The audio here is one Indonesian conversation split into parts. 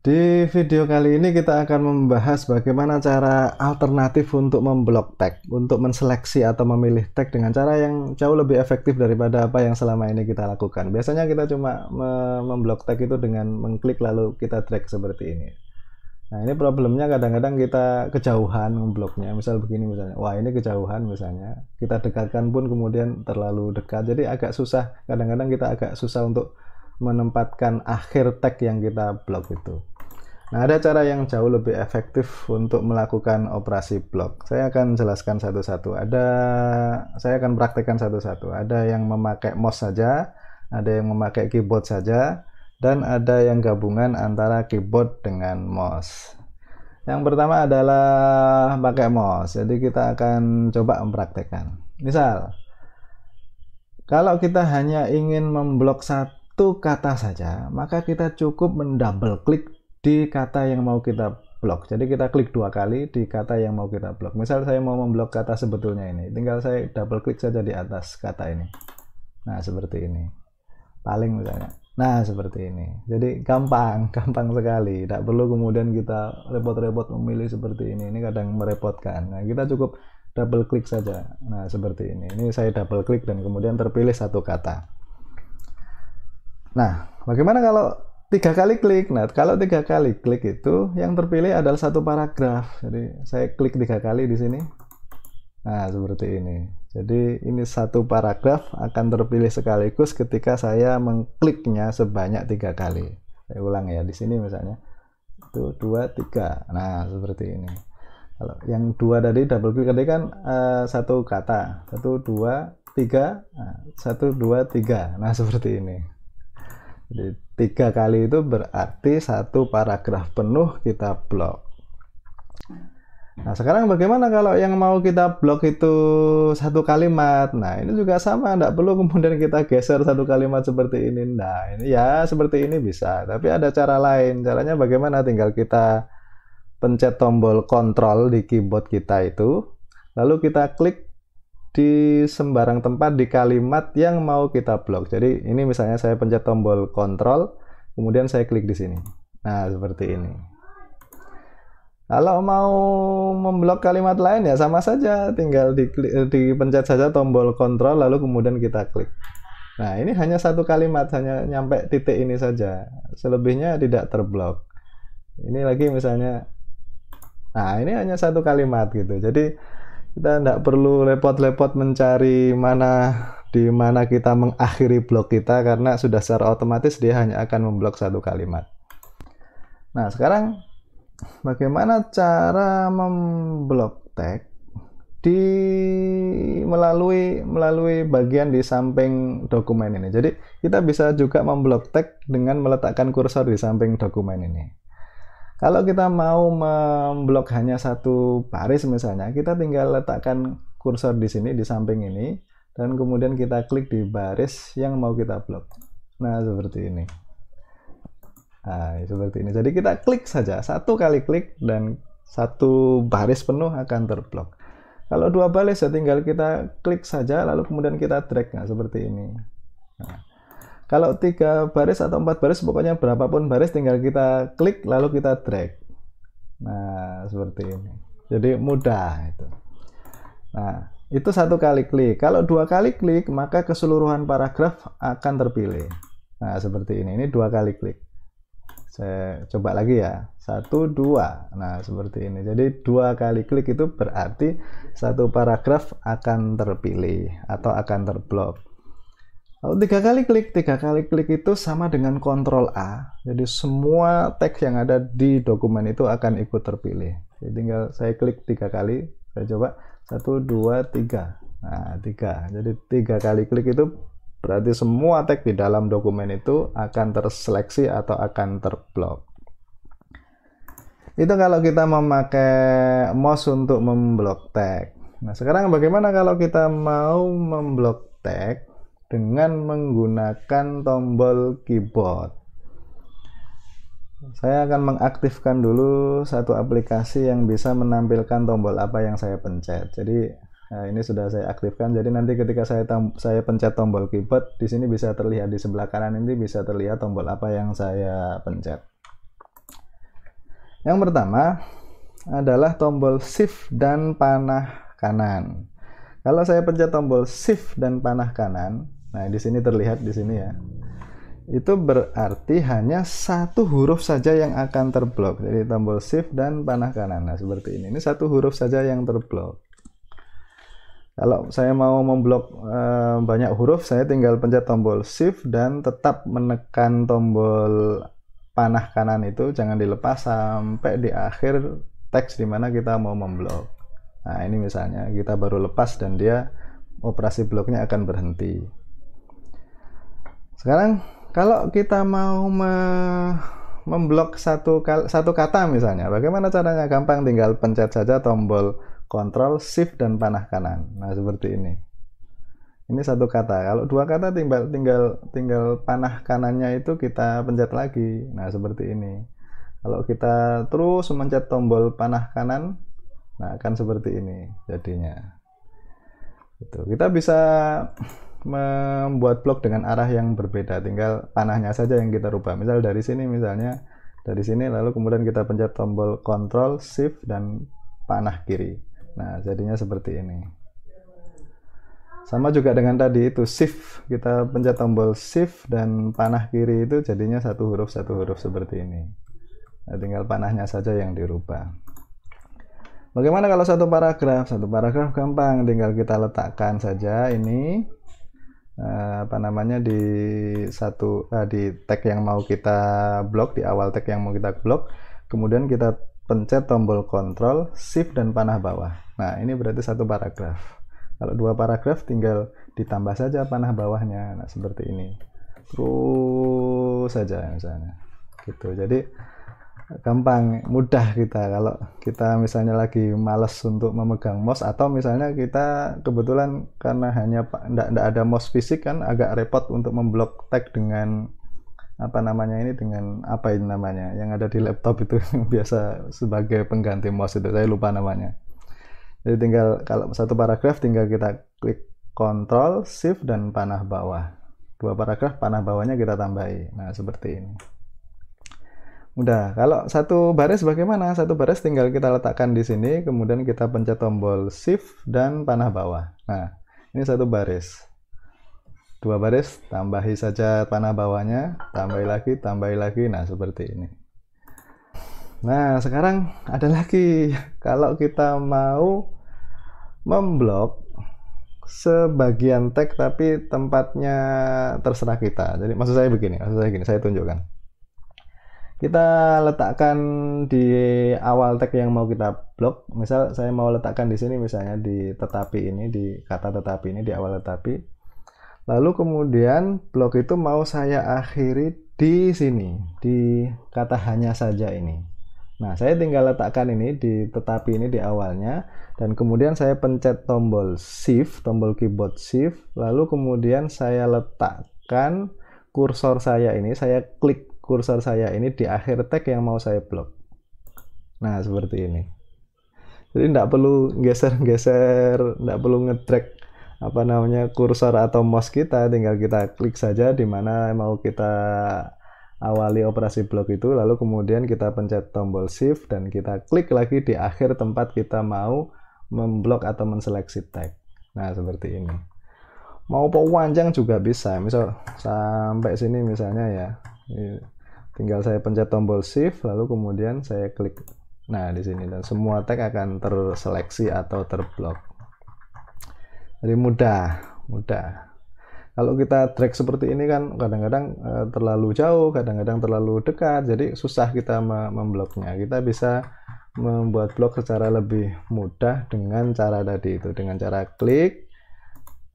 Di video kali ini kita akan membahas bagaimana cara alternatif untuk memblok tag, untuk menseleksi atau memilih tag dengan cara yang jauh lebih efektif daripada apa yang selama ini kita lakukan. Biasanya kita cuma memblok tag itu dengan mengklik lalu kita drag seperti ini. Nah, ini problemnya kadang-kadang kita kejauhan membloknya. Misal begini misalnya, wah ini kejauhan misalnya. Kita dekatkan pun kemudian terlalu dekat. Jadi agak susah, kadang-kadang kita agak susah untuk menempatkan akhir tag yang kita blok itu. Nah, ada cara yang jauh lebih efektif untuk melakukan operasi blok. Saya akan jelaskan satu-satu. Saya akan praktekkan satu-satu. Ada yang memakai mouse saja, ada yang memakai keyboard saja, dan ada yang gabungan antara keyboard dengan mouse. Yang pertama adalah pakai mouse. Jadi kita akan coba mempraktekkan. Misal, kalau kita hanya ingin memblok satu kata saja, maka kita cukup mendouble klik di kata yang mau kita blok. Jadi kita klik 2 kali di kata yang mau kita blok. Misal saya mau memblok kata sebetulnya ini, tinggal saya double klik saja di atas kata ini. Nah, seperti ini. Paling misalnya. Nah, seperti ini. Jadi gampang sekali. Tidak perlu kemudian kita repot-repot memilih seperti ini. Ini kadang merepotkan. Nah, kita cukup double klik saja. Nah, seperti ini. Ini saya double klik dan kemudian terpilih satu kata. Nah, bagaimana kalau 3 kali klik? Nah, kalau 3 kali klik itu yang terpilih adalah satu paragraf. Jadi saya klik 3 kali di sini. Nah, seperti ini. Jadi ini satu paragraf akan terpilih sekaligus ketika saya mengkliknya sebanyak 3 kali. Saya ulang ya, di sini misalnya. 1, 2, 3. Nah, seperti ini. Kalau yang 2 tadi double klik tadi kan satu kata. 1, 2, 3. Nah, 1, 2, 3. Nah, seperti ini. Jadi 3 kali itu berarti satu paragraf penuh kita blok. Nah, sekarang bagaimana kalau yang mau kita blok itu satu kalimat? Nah, ini juga sama, tidak perlu kemudian kita geser satu kalimat seperti ini. Nah, ini ya seperti ini bisa, tapi ada cara lain. Caranya bagaimana? Tinggal kita pencet tombol kontrol di keyboard kita itu, lalu kita klik di sembarang tempat di kalimat yang mau kita blok. Jadi ini misalnya saya pencet tombol kontrol, kemudian saya klik di sini. Nah, seperti ini. Kalau mau memblok kalimat lain ya sama saja, tinggal dipencet saja tombol kontrol lalu kemudian kita klik. Nah, ini hanya satu kalimat, hanya nyampe titik ini saja. Selebihnya tidak terblok. Ini lagi misalnya, nah ini hanya satu kalimat gitu. Jadi kita tidak perlu repot-repot mencari di mana kita mengakhiri blok kita, karena sudah secara otomatis dia hanya akan memblok satu kalimat. Nah, sekarang bagaimana cara memblok tag melalui bagian di samping dokumen ini. Jadi kita bisa juga memblok tag dengan meletakkan kursor di samping dokumen ini. Kalau kita mau memblok hanya satu baris misalnya, kita tinggal letakkan kursor di sini di samping ini dan kemudian kita klik di baris yang mau kita blok. Nah, seperti ini. Nah, seperti ini. Jadi kita klik saja, satu kali klik dan satu baris penuh akan terblok. Kalau 2 baris ya tinggal kita klik saja lalu kemudian kita drag. Nah, seperti ini. Nah, kalau 3 baris atau 4 baris, pokoknya berapapun baris tinggal kita klik lalu kita drag. Nah, seperti ini. Jadi mudah itu. Nah, itu satu kali klik. Kalau 2 kali klik, maka keseluruhan paragraf akan terpilih. Nah, seperti ini. Ini 2 kali klik. Saya coba lagi ya. 1, 2. Nah, seperti ini. Jadi 2 kali klik itu berarti satu paragraf akan terpilih atau akan terblok. Kalau 3 kali klik itu sama dengan Ctrl A. Jadi semua teks yang ada di dokumen itu akan ikut terpilih. Jadi tinggal saya klik 3 kali. Saya coba 1, 2, 3. Nah, 3. Jadi 3 kali klik itu berarti semua teks di dalam dokumen itu akan terseleksi atau akan terblok. Itu kalau kita memakai mouse untuk memblok tag. Nah, sekarang bagaimana kalau kita mau memblok tag dengan menggunakan tombol keyboard? Saya akan mengaktifkan dulu satu aplikasi yang bisa menampilkan tombol apa yang saya pencet. Jadi ini sudah saya aktifkan. Jadi nanti ketika saya pencet tombol keyboard, di sini bisa terlihat di sebelah kanan ini bisa terlihat tombol apa yang saya pencet. Yang pertama adalah tombol Shift dan panah kanan. Kalau saya pencet tombol Shift dan panah kanan, nah di sini terlihat di sini ya, itu berarti hanya satu huruf saja yang akan terblok. Jadi tombol Shift dan panah kanan. Nah seperti ini satu huruf saja yang terblok. Kalau saya mau memblok banyak huruf, saya tinggal pencet tombol Shift dan tetap menekan tombol panah kanan itu, jangan dilepas sampai di akhir teks di mana kita mau memblok. Nah ini misalnya kita baru lepas dan dia operasi bloknya akan berhenti. Sekarang kalau kita mau memblok satu kata misalnya, bagaimana caranya? Gampang, tinggal pencet saja tombol Ctrl, Shift, dan panah kanan. Nah seperti ini. Ini satu kata. Kalau dua kata tinggal panah kanannya itu kita pencet lagi. Nah seperti ini. Kalau kita terus mencet tombol panah kanan, nah akan seperti ini jadinya. Itu. Kita bisa membuat blok dengan arah yang berbeda, tinggal panahnya saja yang kita rubah. Misal dari sini, lalu kemudian kita pencet tombol Ctrl, Shift, dan panah kiri. Nah jadinya seperti ini. Sama juga dengan tadi itu Shift, kita pencet tombol Shift dan panah kiri itu jadinya satu huruf seperti ini. Nah, tinggal panahnya saja yang dirubah. Bagaimana kalau satu paragraf? Satu paragraf gampang, tinggal kita letakkan saja ini di tag yang mau kita blok, di awal tag yang mau kita blok, kemudian kita pencet tombol Ctrl, Shift, dan panah bawah. Nah ini berarti satu paragraf. Kalau dua paragraf tinggal ditambah saja panah bawahnya. Nah seperti ini terus saja misalnya gitu. Jadi gampang, mudah kita kalau kita misalnya lagi males untuk memegang mouse, atau misalnya kita kebetulan karena hanya tidak ada mouse fisik kan agak repot untuk memblok tag dengan dengan apa ini namanya yang ada di laptop itu biasa sebagai pengganti mouse itu, saya lupa namanya. Jadi tinggal kalau satu paragraf tinggal kita klik Ctrl, Shift, dan panah bawah. Dua paragraf panah bawahnya kita tambahi. Nah seperti ini. Udah. Kalau satu baris bagaimana? Satu baris tinggal kita letakkan di sini, kemudian kita pencet tombol Shift dan panah bawah. Nah, ini satu baris. Dua baris, tambahi saja panah bawahnya, tambahi lagi. Nah, seperti ini. Nah, sekarang ada lagi. Kalau kita mau memblok sebagian tag tapi tempatnya terserah kita. Jadi maksud saya begini, saya tunjukkan. Kita letakkan di awal tag yang mau kita blok. Misal saya mau letakkan di sini, misalnya di tetapi ini, di kata tetapi ini, di awal tetapi. Lalu kemudian blok itu mau saya akhiri di sini, di kata hanya saja ini. Nah saya tinggal letakkan ini di tetapi ini di awalnya, dan kemudian saya pencet tombol Shift, tombol keyboard Shift, lalu kemudian saya letakkan kursor saya ini, saya klik kursor saya ini di akhir tag yang mau saya blok. Nah seperti ini. Jadi tidak perlu geser-geser, tidak perlu ngedrag kursor atau mouse kita, tinggal kita klik saja di mana mau kita awali operasi blok itu, lalu kemudian kita pencet tombol Shift dan kita klik lagi di akhir tempat kita mau memblok atau menseleksi tag. Nah seperti ini. Mau panjang juga bisa, misal sampai sini misalnya ya. Tinggal saya pencet tombol Shift lalu kemudian saya klik. Nah di sini, dan semua tag akan terseleksi atau terblok. Jadi mudah. Kalau kita drag seperti ini kan kadang-kadang terlalu jauh, kadang-kadang terlalu dekat, jadi susah kita membloknya. Kita bisa membuat blok secara lebih mudah dengan cara tadi itu, dengan cara klik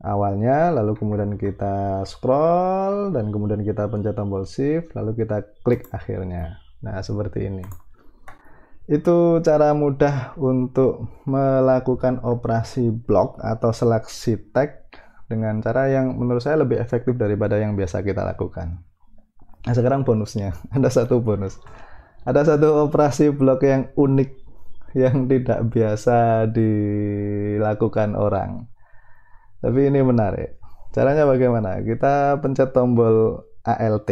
awalnya, lalu kemudian kita scroll, dan kemudian kita pencet tombol Shift, lalu kita klik akhirnya. Nah seperti ini. Itu cara mudah untuk melakukan operasi blok atau seleksi tag dengan cara yang menurut saya lebih efektif daripada yang biasa kita lakukan. Nah sekarang bonusnya, ada satu bonus. Ada satu operasi blok yang unik, yang tidak biasa dilakukan orang. Tapi ini menarik. Caranya bagaimana? Kita pencet tombol ALT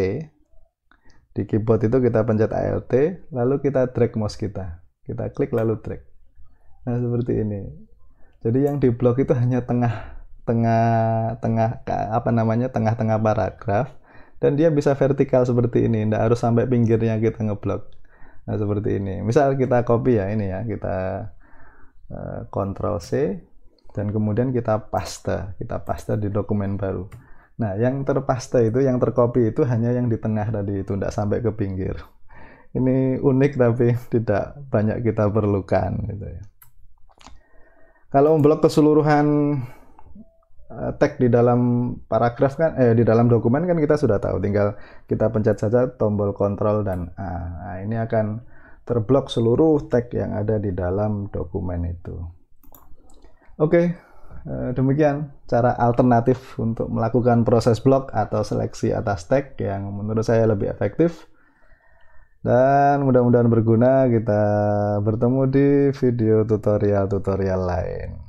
Di keyboard itu kita pencet Alt, lalu kita drag mouse kita. Kita klik lalu drag. Nah, seperti ini. Jadi yang di blok itu hanya tengah-tengah paragraf, dan dia bisa vertikal seperti ini, tidak harus sampai pinggirnya kita ngeblok. Nah, seperti ini. Misal kita copy ya, ini ya, kita Ctrl C, dan kemudian kita paste di dokumen baru. Nah, yang terpaste itu, yang tercopy itu hanya yang di tengah tadi itu, tidak sampai ke pinggir. Ini unik tapi tidak banyak kita perlukan gitu ya. Kalau memblok keseluruhan tag di dalam paragraf kan, di dalam dokumen kan kita sudah tahu, tinggal kita pencet saja tombol Ctrl dan A. Nah, ini akan terblok seluruh tag yang ada di dalam dokumen itu. Oke. Demikian cara alternatif untuk melakukan proses blok atau seleksi atas tag yang menurut saya lebih efektif, dan mudah-mudahan berguna. Kita bertemu di video tutorial lain.